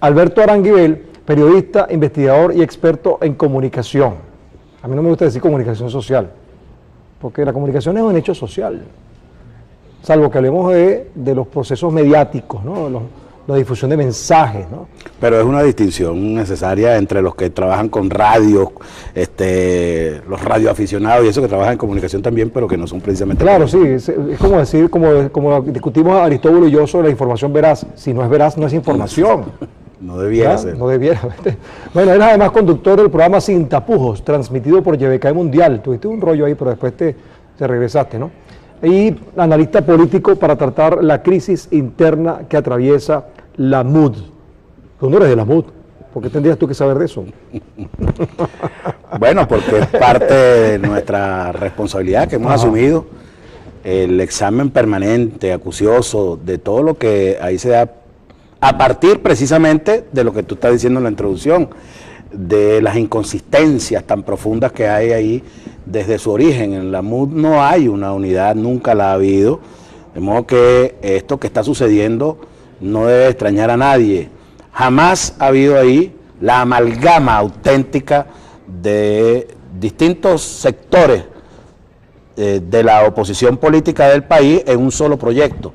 Alberto Aranguibel, periodista, investigador y experto en comunicación. A mí no me gusta decir comunicación social, porque la comunicación es un hecho social, salvo que hablemos de los procesos mediáticos, ¿no? La difusión de mensajes, ¿no? Pero es una distinción necesaria entre los que trabajan con radio, los radioaficionados y eso que trabajan en comunicación también, pero que no son precisamente... Claro, sí, es como decir, como discutimos Aristóbulo y yo sobre la información veraz. Si no es veraz, no es información. No debiera ser. No debiera. Bueno, él es además conductor del programa Sin Tapujos, transmitido por YBK Mundial. Tuviste un rollo ahí, pero después te regresaste, ¿no? Y analista político para tratar la crisis interna que atraviesa la MUD. Tú no eres de la MUD. ¿Por qué tendrías tú que saber de eso? Bueno, porque es parte de nuestra responsabilidad que hemos asumido, el examen permanente, acucioso, de todo lo que ahí se da, a partir precisamente de lo que tú estás diciendo en la introducción, de las inconsistencias tan profundas que hay ahí desde su origen. En la MUD no hay una unidad, nunca la ha habido, de modo que esto que está sucediendo no debe extrañar a nadie. Jamás ha habido ahí la amalgama auténtica de distintos sectores de la oposición política del país en un solo proyecto.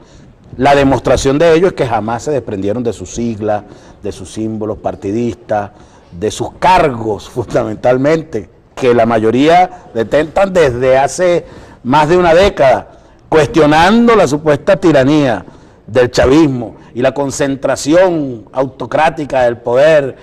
La demostración de ello es que jamás se desprendieron de sus siglas, de sus símbolos partidistas, de sus cargos fundamentalmente, que la mayoría detentan desde hace más de una década, cuestionando la supuesta tiranía del chavismo y la concentración autocrática del poder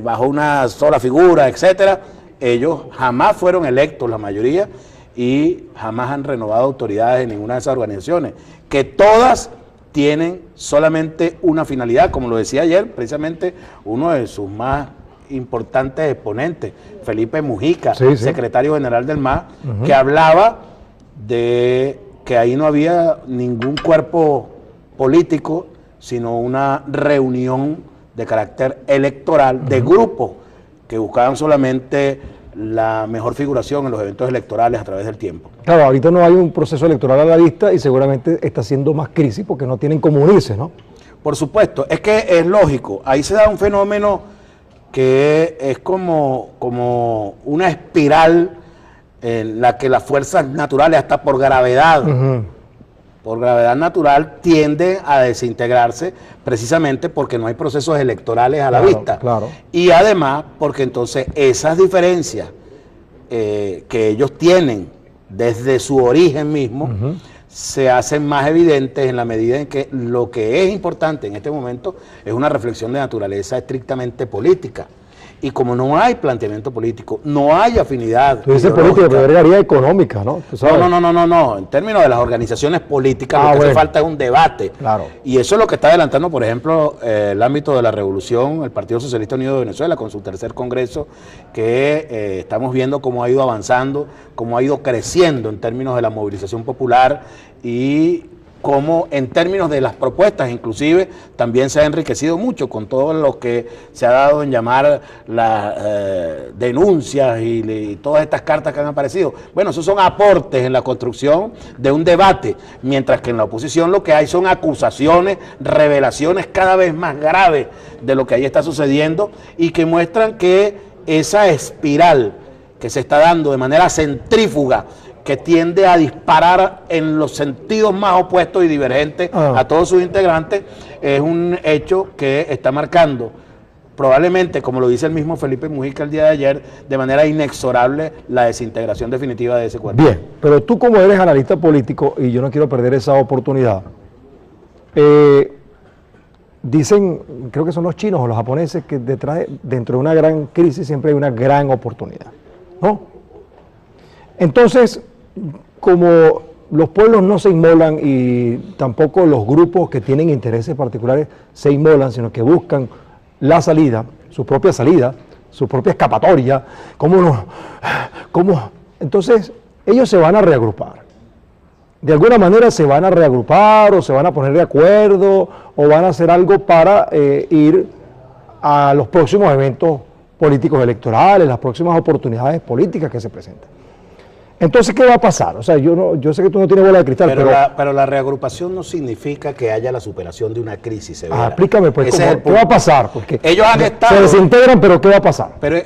bajo una sola figura, etcétera. Ellos jamás fueron electos, la mayoría, y jamás han renovado autoridades en ninguna de esas organizaciones, que todas tienen solamente una finalidad, como lo decía ayer, precisamente uno de sus más importantes exponentes, Felipe Mujica, secretario general del MAS, que hablaba de que ahí no había ningún cuerpo político, sino una reunión de carácter electoral de grupos que buscaban solamente la mejor figuración en los eventos electorales a través del tiempo. Claro, ahorita no hay un proceso electoral a la vista y seguramente está haciendo más crisis porque no tienen cómo unirse, ¿no? Por supuesto, es que es lógico, ahí se da un fenómeno que es como una espiral en la que las fuerzas naturales, hasta por gravedad natural, tienden a desintegrarse precisamente porque no hay procesos electorales a la vista. Claro. Y además porque entonces esas diferencias que ellos tienen desde su origen mismo se hacen más evidentes en la medida en que lo que es importante en este momento es una reflexión de naturaleza estrictamente política. Y como no hay planteamiento político, no hay afinidad. Tú dices política, pero debería económica, ¿no? No. En términos de las organizaciones políticas, lo que hace falta es un debate. Claro. Y eso es lo que está adelantando, por ejemplo, el ámbito de la revolución, el Partido Socialista Unido de Venezuela, con su tercer congreso, que estamos viendo cómo ha ido avanzando, cómo ha ido creciendo en términos de la movilización popular y como en términos de las propuestas, inclusive, también se ha enriquecido mucho con todo lo que se ha dado en llamar las denuncias y todas estas cartas que han aparecido. Bueno, esos son aportes en la construcción de un debate, mientras que en la oposición lo que hay son acusaciones, revelaciones cada vez más graves de lo que ahí está sucediendo y que muestran que esa espiral que se está dando de manera centrífuga, que tiende a disparar en los sentidos más opuestos y divergentes a todos sus integrantes, es un hecho que está marcando probablemente, como lo dice el mismo Felipe Mujica el día de ayer, de manera inexorable la desintegración definitiva de ese cuerpo. Bien, pero tú como eres analista político, y yo no quiero perder esa oportunidad, dicen, creo que son los chinos o los japoneses, que dentro de una gran crisis siempre hay una gran oportunidad, ¿no? Entonces, como los pueblos no se inmolan y tampoco los grupos que tienen intereses particulares se inmolan, sino que buscan la salida, su propia escapatoria, entonces ellos se van a reagrupar. De alguna manera se van a reagrupar o se van a poner de acuerdo o van a hacer algo para ir a los próximos eventos políticos electorales, las próximas oportunidades políticas que se presentan. Entonces, ¿qué va a pasar? O sea, yo sé que tú no tienes bola de cristal, pero la reagrupación no significa que haya la superación de una crisis severa. Explícame, pues, ¿qué va a pasar? Porque ellos han estado... Se desintegran, pero ¿qué va a pasar? Pero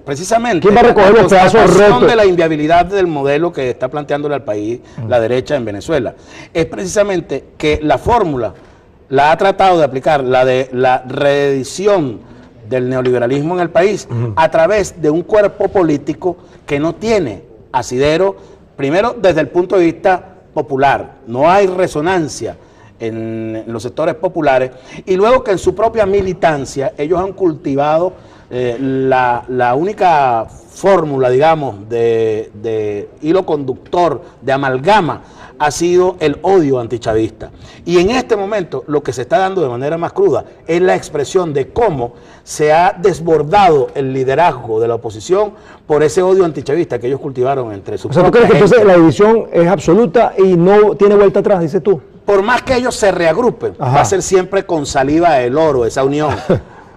precisamente... ¿Quién va a recoger los pedazos rotos? De la inviabilidad del modelo que está planteándole al país la derecha en Venezuela es precisamente que la fórmula la ha tratado de aplicar, la de la reedición del neoliberalismo en el país a través de un cuerpo político que no tiene asidero, primero desde el punto de vista popular, no hay resonancia en los sectores populares, y luego que en su propia militancia ellos han cultivado la única fórmula, digamos, de hilo conductor, de amalgama, ha sido el odio antichavista. Y en este momento lo que se está dando de manera más cruda es la expresión de cómo se ha desbordado el liderazgo de la oposición por ese odio antichavista que ellos cultivaron entre sus propios. ¿Tú crees que entonces la división es absoluta y no tiene vuelta atrás, dices tú? Por más que ellos se reagrupen, va a ser siempre con saliva del oro esa unión,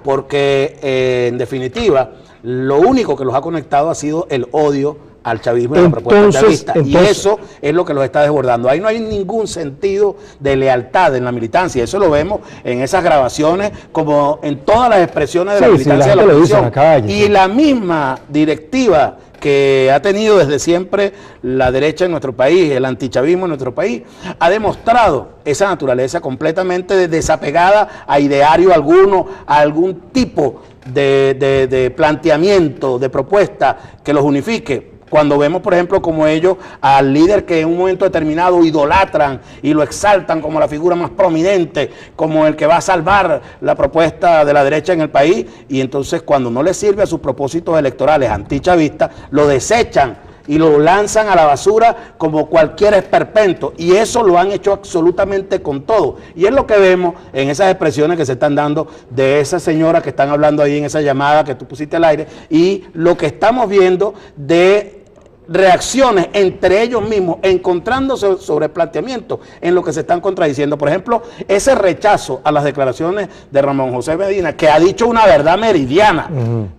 porque en definitiva lo único que los ha conectado ha sido el odio al chavismo y a la propuesta chavista. Y eso es lo que los está desbordando. Ahí no hay ningún sentido de lealtad en la militancia. Eso lo vemos en esas grabaciones, como en todas las expresiones de la militancia de la oposición. Y la misma directiva que ha tenido desde siempre la derecha en nuestro país, el antichavismo en nuestro país, ha demostrado esa naturaleza completamente desapegada a ideario alguno, a algún tipo de planteamiento, de propuesta que los unifique. Cuando vemos, por ejemplo, como ellos al líder que en un momento determinado idolatran y lo exaltan como la figura más prominente, como el que va a salvar la propuesta de la derecha en el país, y entonces cuando no le sirve a sus propósitos electorales antichavistas, lo desechan y lo lanzan a la basura como cualquier esperpento, y eso lo han hecho absolutamente con todo, y es lo que vemos en esas expresiones que se están dando de esa señora que están hablando ahí en esa llamada que tú pusiste al aire, y lo que estamos viendo de reacciones entre ellos mismos, encontrándose sobre planteamientos en lo que se están contradiciendo. Por ejemplo, ese rechazo a las declaraciones de Ramón José Medina, que ha dicho una verdad meridiana.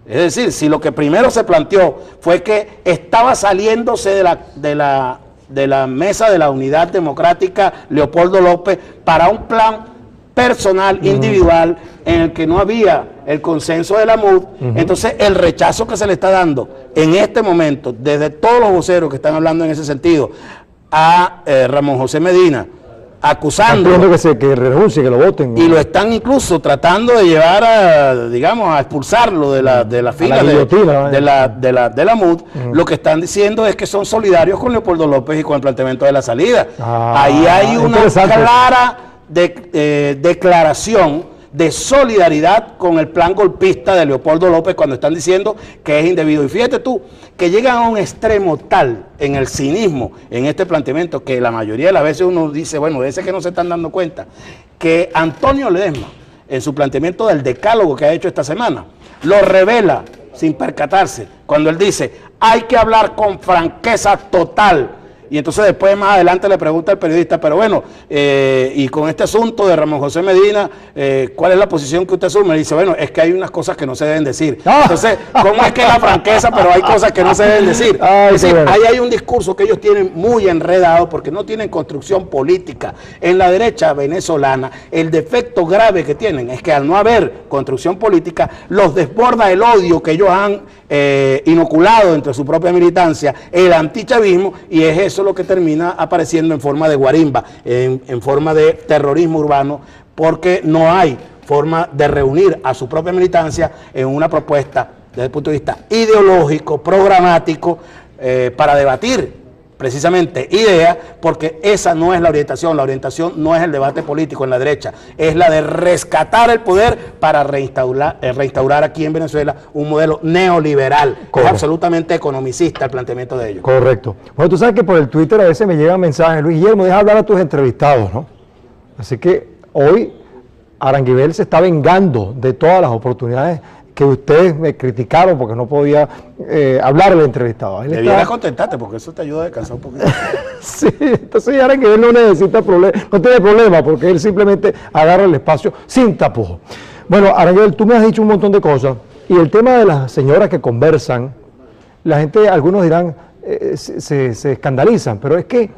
Es decir, si lo que primero se planteó fue que estaba saliéndose de la mesa de la Unidad Democrática Leopoldo López para un plan personal, individual, en el que no había el consenso de la MUD, entonces el rechazo que se le está dando en este momento, desde todos los voceros que están hablando en ese sentido, a Ramón José Medina, acusándolo que renuncie, que lo voten. Y lo están incluso tratando de llevar a, digamos, a expulsarlo de la fila de la MUD. Lo que están diciendo es que son solidarios con Leopoldo López y con el planteamiento de la salida. Ahí hay una clara declaración de solidaridad con el plan golpista de Leopoldo López cuando están diciendo que es indebido. Y fíjate tú, que llegan a un extremo tal en el cinismo, en este planteamiento, que la mayoría de las veces uno dice, bueno, de ese que no se están dando cuenta, que Antonio Ledesma, en su planteamiento del decálogo que ha hecho esta semana, lo revela sin percatarse, cuando él dice, hay que hablar con franqueza total. Y entonces después más adelante le pregunta al periodista, pero bueno, y con este asunto de Ramón José Medina, ¿cuál es la posición que usted asume? Y dice, bueno, es que hay unas cosas que no se deben decir. Entonces, ¿cómo es que la franqueza, pero hay cosas que no se deben decir? Es decir, ahí hay un discurso que ellos tienen muy enredado porque no tienen construcción política. En la derecha venezolana, el defecto grave que tienen es que al no haber construcción política, los desborda el odio que ellos han inoculado entre su propia militancia, el antichavismo, y es eso lo que termina apareciendo en forma de guarimba, en forma de terrorismo urbano, porque no hay forma de reunir a su propia militancia en una propuesta desde el punto de vista ideológico, programático, para debatir precisamente ideas, porque esa no es la orientación no es el debate político en la derecha, es la de rescatar el poder para reinstaurar aquí en Venezuela un modelo neoliberal. Correcto. Es absolutamente economicista el planteamiento de ellos. Correcto. Bueno, tú sabes que por el Twitter a veces me llegan mensajes, Luis Guillermo, deja hablar a tus entrevistados, ¿no? Así que hoy Aranguibel se está vengando de todas las oportunidades que ustedes me criticaron porque no podía hablar al entrevistado. Debieras contentarte porque eso te ayuda a descansar un poquito. Sí, entonces Aranguibel no necesita problema, no tiene problema porque él simplemente agarra el espacio sin tapujos. Bueno, Aranguibel, tú me has dicho un montón de cosas y el tema de las señoras que conversan, la gente, algunos dirán, se escandalizan, pero es que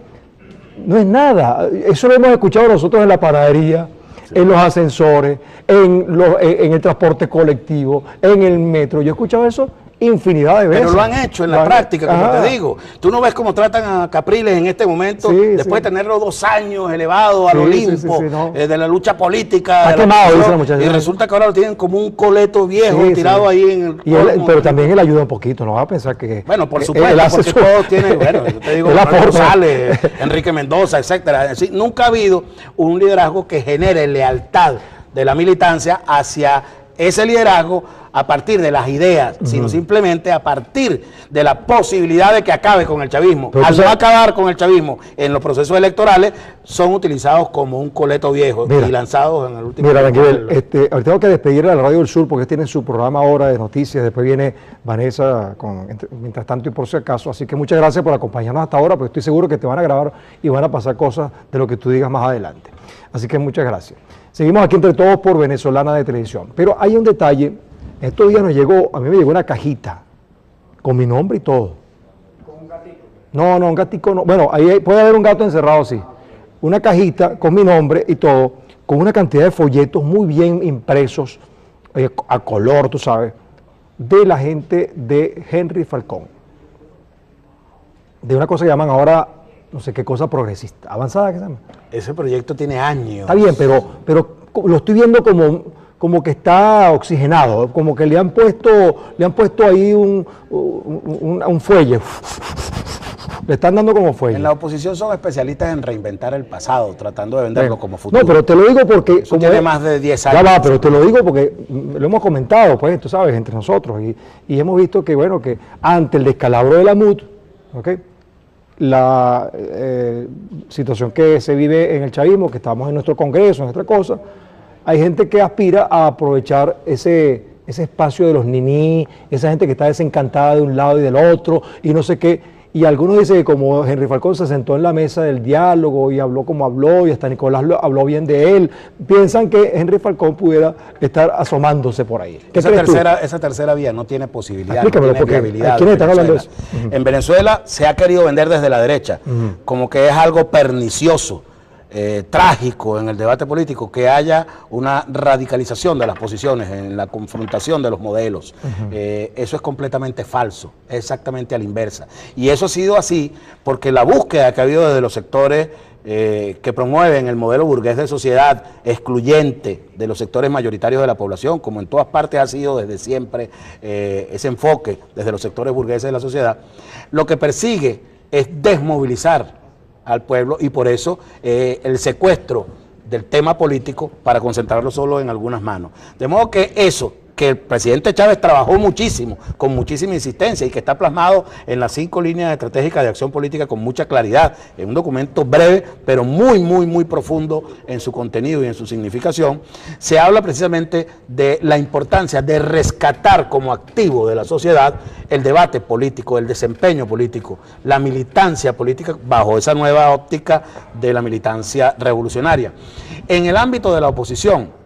no es nada. Eso lo hemos escuchado nosotros en la panadería, en los ascensores, en el transporte colectivo, en el metro. Yo he escuchado eso infinidad de veces. Pero lo han hecho en la práctica, como te digo. Tú no ves cómo tratan a Capriles en este momento, después de tenerlo 2 años elevado al Olimpo, no. De la lucha política. Está quemado, dice la muchacha. Y resulta que ahora lo tienen como un coleto viejo tirado ahí en el... pero también él ayuda un poquito, no vas a pensar que... Bueno, por supuesto, porque todos tienen, bueno, yo te digo, Manuel González, Enrique Mendoza, etcétera. Es decir, nunca ha habido un liderazgo que genere lealtad de la militancia hacia ese liderazgo a partir de las ideas, sino simplemente a partir de la posibilidad de que acabe con el chavismo. Al no acabar con el chavismo en los procesos electorales, son utilizados como un coleto viejo y lanzados en el último... Mira, Daniel, ahorita tengo que despedir a la Radio del Sur porque tienen su programa ahora de noticias, después viene Vanessa, mientras tanto y por si acaso, así que muchas gracias por acompañarnos hasta ahora, porque estoy seguro que te van a grabar y van a pasar cosas de lo que tú digas más adelante. Así que muchas gracias. Seguimos aquí entre todos por Venezolana de Televisión, pero hay un detalle. Estos días a mí me llegó una cajita con mi nombre y todo. ¿Con un gatito? No, un gatito no. Bueno, ahí puede haber un gato encerrado, sí. Una cajita con mi nombre y todo, con una cantidad de folletos muy bien impresos, a color, tú sabes, de la gente de Henry Falcón. De una cosa que llaman ahora, no sé qué cosa progresista, avanzada, ¿qué se llama? Ese proyecto tiene años. Está bien, pero lo estoy viendo como que está oxigenado, como que le han puesto ahí un fuelle. Le están dando como fuelle. En la oposición son especialistas en reinventar el pasado, tratando de venderlo como futuro. No, pero te lo digo porque... Eso tiene más de 10 años. Ya va, pero te lo digo porque lo hemos comentado, pues, tú sabes, entre nosotros. Y hemos visto que, bueno, que ante el descalabro de la MUD, ¿ok?, la situación que se vive en el chavismo, que estamos en nuestro congreso, en nuestra cosa, hay gente que aspira a aprovechar ese espacio de los niní, esa gente que está desencantada de un lado y del otro, y no sé qué. Y algunos dicen que como Henry Falcón se sentó en la mesa del diálogo y habló como habló, y hasta Nicolás habló bien de él, piensan que Henry Falcón pudiera estar asomándose por ahí. Esa tercera vía no tiene posibilidad, no tiene viabilidad. ¿Quiénes están hablando de eso? En Venezuela se ha querido vender desde la derecha, como que es algo pernicioso, trágico en el debate político, que haya una radicalización de las posiciones en la confrontación de los modelos. Eso es completamente falso, es exactamente a la inversa. Y eso ha sido así porque la búsqueda que ha habido desde los sectores que promueven el modelo burgués de sociedad excluyente de los sectores mayoritarios de la población, como en todas partes ha sido desde siempre ese enfoque desde los sectores burgueses de la sociedad, lo que persigue es desmovilizar al pueblo, y por eso el secuestro del tema político para concentrarlo solo en algunas manos. De modo que eso, que el presidente Chávez trabajó muchísimo, con muchísima insistencia, y que está plasmado en las 5 líneas estratégicas de acción política con mucha claridad, en un documento breve, pero muy profundo en su contenido y en su significación, se habla precisamente de la importancia de rescatar como activo de la sociedad el debate político, el desempeño político, la militancia política bajo esa nueva óptica de la militancia revolucionaria. En el ámbito de la oposición,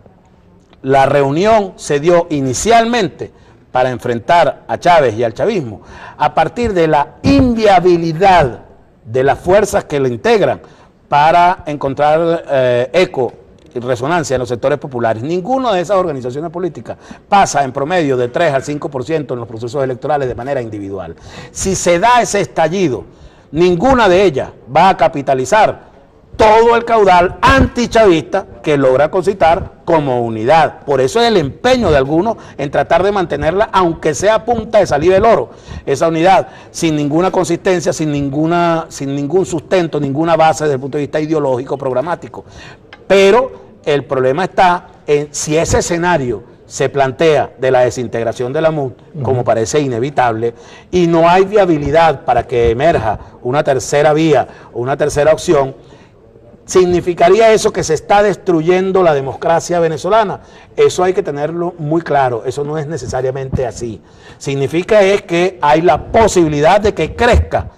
la reunión se dio inicialmente para enfrentar a Chávez y al chavismo a partir de la inviabilidad de las fuerzas que lo integran para encontrar eco y resonancia en los sectores populares. Ninguna de esas organizaciones políticas pasa en promedio de 3 al 5% en los procesos electorales de manera individual. Si se da ese estallido, ninguna de ellas va a capitalizar todo el caudal antichavista que logra concitar como unidad. Por eso es el empeño de algunos en tratar de mantenerla, aunque sea a punta de salir el oro, esa unidad, sin ninguna consistencia, sin ningún sustento, ninguna base desde el punto de vista ideológico, programático. Pero el problema está en si ese escenario se plantea de la desintegración de la MUD, como parece inevitable, y no hay viabilidad para que emerja una tercera vía o una tercera opción, ¿significaría eso que se está destruyendo la democracia venezolana? Eso hay que tenerlo muy claro, eso no es necesariamente así. Significa es que hay la posibilidad de que crezca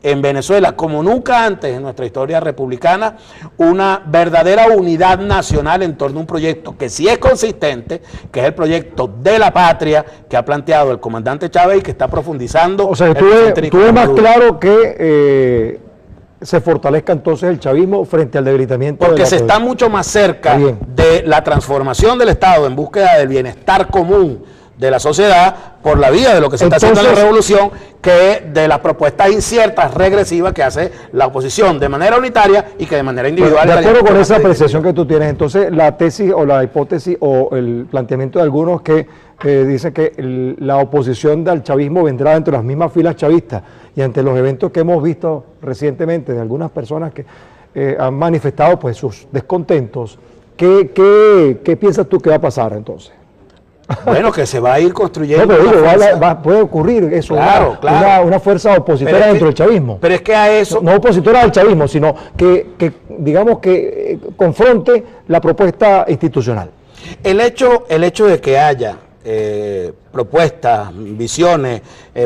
en Venezuela, como nunca antes en nuestra historia republicana, una verdadera unidad nacional en torno a un proyecto que sí es consistente, que es el proyecto de la patria que ha planteado el comandante Chávez y que está profundizando. O sea, tú ves más claro que se fortalezca entonces el chavismo frente al debilitamiento. Porque se está mucho más cerca de la transformación del Estado en búsqueda del bienestar común de la sociedad por la vía de lo que se está haciendo en la revolución, que de las propuestas inciertas, regresivas que hace la oposición de manera unitaria y que de manera individual. Bueno, de acuerdo con esa apreciación que tú tienes, entonces la tesis o la hipótesis o el planteamiento de algunos que dicen que la oposición al chavismo vendrá dentro de las mismas filas chavistas, y ante los eventos que hemos visto recientemente de algunas personas que han manifestado pues sus descontentos, ¿qué piensas tú que va a pasar entonces? Bueno, que se va a ir construyendo. No, pero puede ocurrir eso, claro, una fuerza opositora dentro del chavismo. Pero es que a eso... No opositora al chavismo, sino que digamos que confronte la propuesta institucional. El hecho de que haya propuestas, visiones,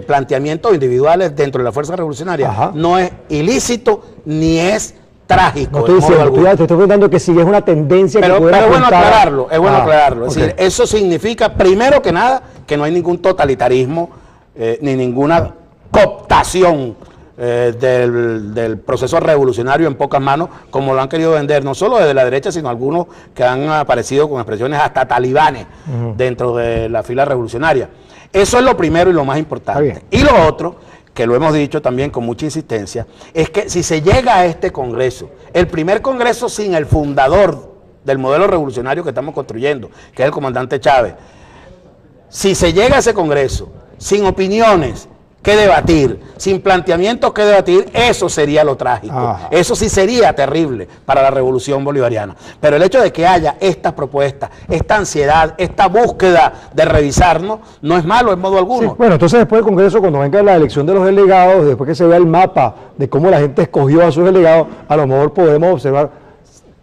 planteamientos individuales dentro de la fuerza revolucionaria no es ilícito ni es trágico. No estoy diciendo, te estoy preguntando que si es una tendencia pero, que pudiera pero es bueno aclararlo, okay. Es decir, eso significa, primero que nada, que no hay ningún totalitarismo ni ninguna cooptación del proceso revolucionario en pocas manos, como lo han querido vender, no solo desde la derecha, sino algunos que han aparecido con expresiones hasta talibanes dentro de la fila revolucionaria. Eso es lo primero y lo más importante. Y lo otro, que lo hemos dicho también con mucha insistencia, es que si se llega a este Congreso, el primer Congreso sin el fundador del modelo revolucionario que estamos construyendo, que es el comandante Chávez, si se llega a ese Congreso sin opiniones que debatir, sin planteamientos que debatir, eso sería lo trágico. Eso sí sería terrible para la revolución bolivariana. Pero el hecho de que haya estas propuestas, esta ansiedad, esta búsqueda de revisarnos, no es malo en modo alguno. Sí, bueno, entonces después del Congreso, cuando venga la elección de los delegados, después que se vea el mapa de cómo la gente escogió a sus delegados, a lo mejor podemos observar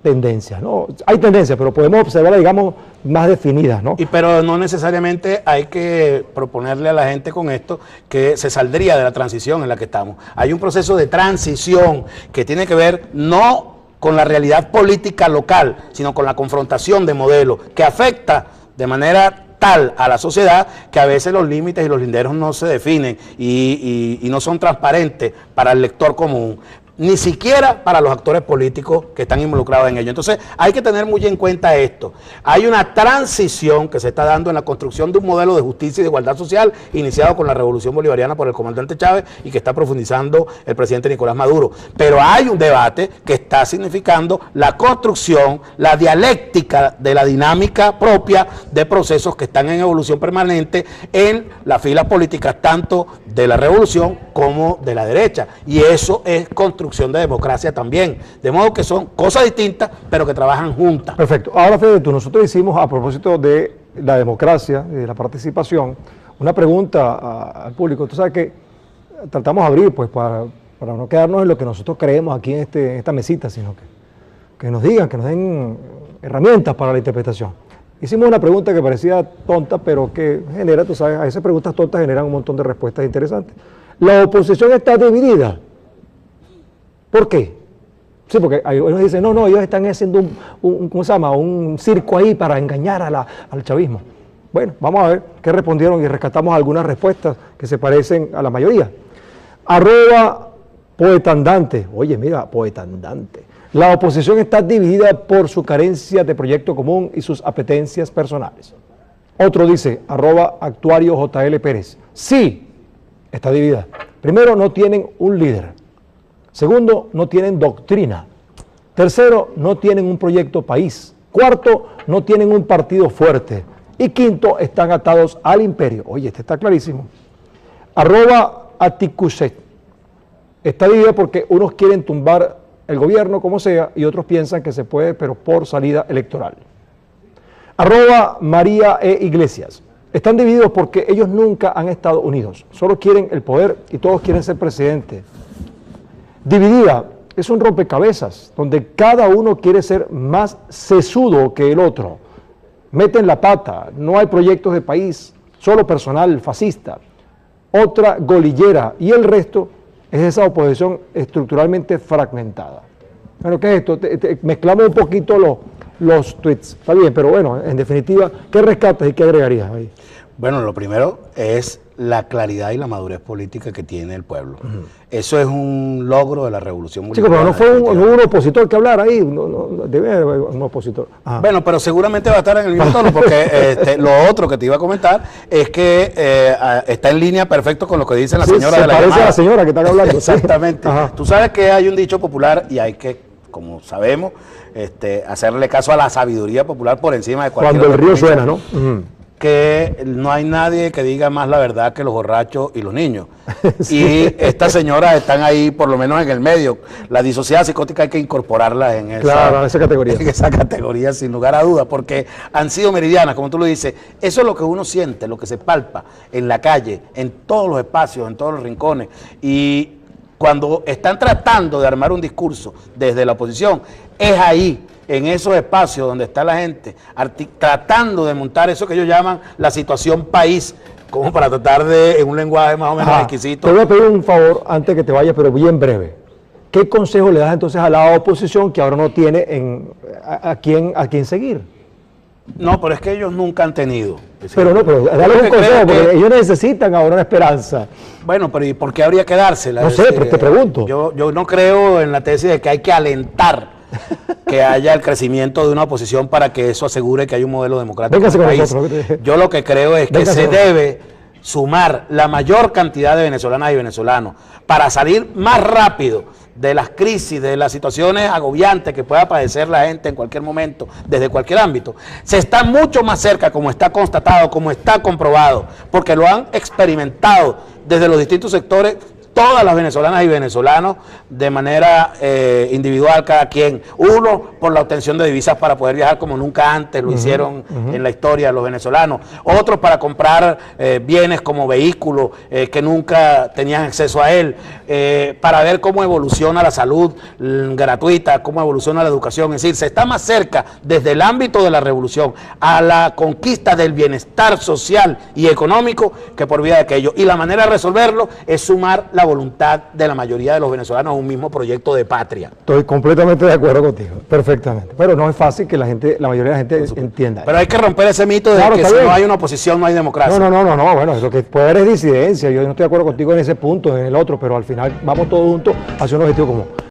tendencias, ¿no? Hay tendencias, pero podemos observarlas, digamos, más definidas, ¿no? Pero no necesariamente hay que proponerle a la gente con esto que se saldría de la transición en la que estamos. Hay un proceso de transición que tiene que ver no con la realidad política local, sino con la confrontación de modelos que afecta de manera tal a la sociedad que a veces los límites y los linderos no se definen y no son transparentes para el lector común, ni siquiera para los actores políticos que están involucrados en ello. Entonces hay que tener muy en cuenta esto. Hay una transición que se está dando en la construcción de un modelo de justicia y de igualdad social iniciado con la revolución bolivariana por el comandante Chávez y que está profundizando el presidente Nicolás Maduro. Pero hay un debate que está significando la construcción, la dialéctica de la dinámica propia de procesos que están en evolución permanente en las filas políticas tanto de la revolución como de la derecha. Y eso es construcción de democracia también. De modo que son cosas distintas, pero que trabajan juntas. Perfecto. Ahora, Fede, nosotros hicimos, a propósito de la democracia, de la participación, una pregunta al público. Tú sabes que tratamos de abrir, pues, para no quedarnos en lo que nosotros creemos aquí en esta mesita, sino que nos digan, que nos den herramientas para la interpretación. Hicimos una pregunta que parecía tonta, pero que genera, tú sabes, a esas preguntas tontas generan un montón de respuestas interesantes. ¿La oposición está dividida? ¿Por qué? Sí, porque unos dicen, no, ellos están haciendo ¿cómo se llama? Un circo ahí para engañar al chavismo. Bueno, vamos a ver qué respondieron y rescatamos algunas respuestas que se parecen a la mayoría. @poetandante. Oye, mira, poetandante. La oposición está dividida por su carencia de proyecto común y sus apetencias personales. Otro dice, @actuariojlpérez. Sí, está dividida. Primero, no tienen un líder. Segundo, no tienen doctrina. Tercero, no tienen un proyecto país. Cuarto, no tienen un partido fuerte. Y quinto, están atados al imperio. Oye, este está clarísimo. @aticuset. Está dividida porque unos quieren tumbar el gobierno como sea y otros piensan que se puede, pero por salida electoral. @María E. Iglesias. Están divididos porque ellos nunca han estado unidos. Solo quieren el poder y todos quieren ser presidente. Dividida es un rompecabezas donde cada uno quiere ser más sesudo que el otro. Meten la pata, no hay proyectos de país, solo personal fascista. Otra golillera y el resto es esa oposición estructuralmente fragmentada. Bueno, ¿qué es esto? Mezclamos un poquito los tweets, está bien, pero bueno, en definitiva, ¿qué rescatas y qué agregarías ahí? Bueno, lo primero es la claridad y la madurez política que tiene el pueblo. Eso es un logro de la revolución bolivariana. Chico, pero no hubo un opositor que hablara ahí, debe haber un opositor. Ajá. Bueno, pero seguramente va a estar en el mismo tono, porque lo otro que te iba a comentar es que está en línea perfecto con lo que dice la señora de la llamada. Se parece a la señora que está hablando. Exactamente. Sí. Tú sabes que hay un dicho popular y hay que, como sabemos, hacerle caso a la sabiduría popular por encima de cualquier Cuando el río compromiso. suena, ¿no? Que no hay nadie que diga más la verdad que los borrachos y los niños. Sí. Y estas señoras están ahí por lo menos en el medio. La disociación psicótica hay que incorporarla en esa categoría. En esa categoría, sin lugar a dudas, porque han sido meridianas, como tú lo dices. Eso es lo que uno siente, lo que se palpa en la calle, en todos los espacios, en todos los rincones. Y cuando están tratando de armar un discurso desde la oposición, es ahí, en esos espacios donde está la gente, tratando de montar eso que ellos llaman la situación país, como para tratar de, en un lenguaje más o menos exquisito. Te voy a pedir un favor antes que te vayas, pero bien breve. ¿Qué consejo le das entonces a la oposición que ahora no tiene a quién seguir? No, pero es que ellos nunca han tenido. Pero dale un consejo, porque ellos necesitan ahora una esperanza. Bueno, pero ¿y por qué habría que dársela? No sé, pero te pregunto. Yo no creo en la tesis de que hay que alentar que haya el crecimiento de una oposición para que eso asegure que hay un modelo democrático en el país. Yo lo que creo es que se debe sumar la mayor cantidad de venezolanas y venezolanos para salir más rápido de las crisis, de las situaciones agobiantes que pueda padecer la gente en cualquier momento, desde cualquier ámbito. Se está mucho más cerca, como está constatado, como está comprobado, porque lo han experimentado desde los distintos sectores, todas las venezolanas y venezolanos de manera individual, cada quien. Uno, por la obtención de divisas para poder viajar como nunca antes lo hicieron en la historia los venezolanos. Otros para comprar bienes como vehículos que nunca tenían acceso a él. Para ver cómo evoluciona la salud gratuita, cómo evoluciona la educación. Es decir, se está más cerca desde el ámbito de la revolución a la conquista del bienestar social y económico que por vía de aquello. Y la manera de resolverlo es sumar la voluntad de la mayoría de los venezolanos a un mismo proyecto de patria. Estoy completamente de acuerdo contigo, perfectamente. Pero no es fácil que la mayoría de la gente entienda. Pero hay que romper ese mito de que si no hay una oposición no hay democracia. No, bueno, lo que puede haber es disidencia. Yo no estoy de acuerdo contigo en ese punto, en el otro, pero al final vamos todos juntos hacia un objetivo común.